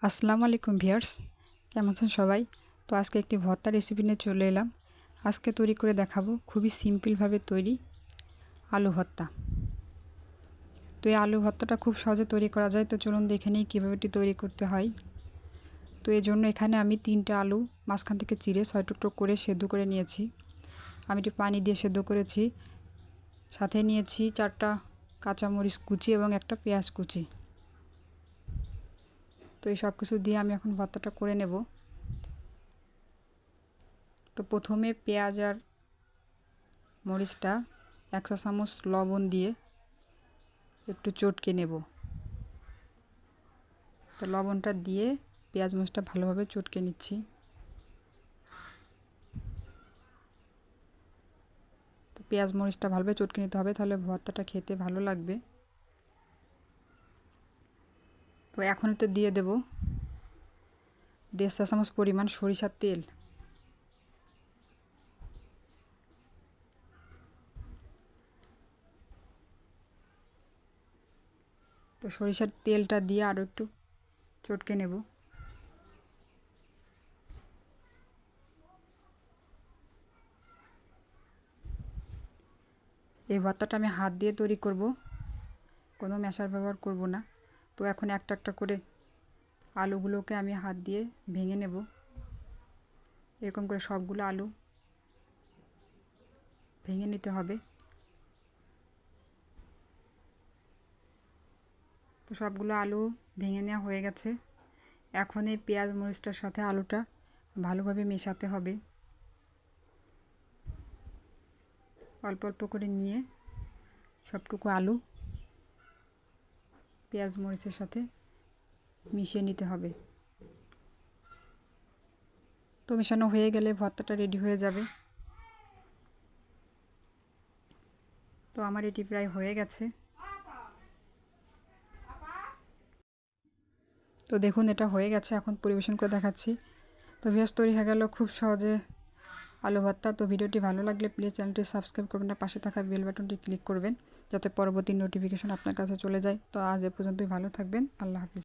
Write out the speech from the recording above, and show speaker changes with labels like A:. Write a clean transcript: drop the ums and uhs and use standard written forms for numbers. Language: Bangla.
A: আসসালামু আলাইকুম ভিউয়ার্স, কেমন আছেন সবাই? তো আজকে একটি ভর্তা রেসিপি নিয়ে চলে এলাম। আজকে তৈরি করে দেখাবো খুবই সিম্পলভাবে তৈরি আলু ভর্তা। তো এই আলু ভর্তাটা খুব সহজে তৈরি করা যায়। তো চলুন দেখে নিই কীভাবে এটি তৈরি করতে হয়। তো এই জন্য এখানে আমি 3টে আলু মাঝখান থেকে চিড়ে 6 টুকরো করে সেদ্ধ করে নিয়েছি। আমি একটু পানি দিয়ে সেদ্ধ করেছি। সাথে নিয়েছি 4টা কাঁচামরিচ কুচি এবং একটা পেঁয়াজ কুচি। তো এই সব কিছু দিয়ে আমি এখন ভর্তাটা করে নেব। তো প্রথমে পেঁয়াজ আর মরিচটা 1 চা চামচ লবণ দিয়ে একটু চটকে নেব। তো লবণটা দিয়ে পেঁয়াজ মরিচটা ভালোভাবে চটকে নিচ্ছি। তো পেঁয়াজ মরিচটা ভালোভাবে চটকে নিতে হবে, তাহলে ভর্তাটা খেতে ভালো লাগবে। তো এখন এতে দিয়ে দেব 1.5 চা চামচ পরিমাণ সরিষার তেল। তো সরিষার তেলটা দিয়ে আরও একটু চটকে নেব। এই ভর্তাটা আমি হাত দিয়ে তৈরি করব, কোনো ম্যাশার ব্যবহার করব না। তো এখন একটা একটা করে আলুগুলোকে আমি হাত দিয়ে ভেঙে নেব। এরকম করে সবগুলো আলু ভেঙে নিতে হবে। তো সবগুলো আলু ভেঙে নেওয়া হয়ে গেছে। এখন এই পেঁয়াজ মরিচটার সাথে আলুটা ভালোভাবে মেশাতে হবে। অল্প অল্প করে নিয়ে সবটুকু আলু পেঁয়াজ মরিচের সাথে মিশিয়ে নিতে হবে। তো মেশানো হয়ে গেলে ভর্তাটা রেডি হয়ে যাবে। তো আমার এটি প্রায় হয়ে গেছে। তো দেখুন এটা হয়ে গেছে, এখন পরিবেশন করে দেখাচ্ছি। তো ভিউয়ার্স, তৈরি হয়ে গেল খুব সহজে আলু ভর্তা। তো ভিডিওটি ভালো লাগলে প্লিজ চ্যানেলটি সাবস্ক্রাইব করবেন, আর পাশে থাকা বেল বাটনটি ক্লিক করবেন যাতে পরবর্তী নোটিফিকেশন আপনার কাছে চলে যায়। তো আজ এ পর্যন্তই, ভালো থাকবেন। আল্লাহ হাফিজ।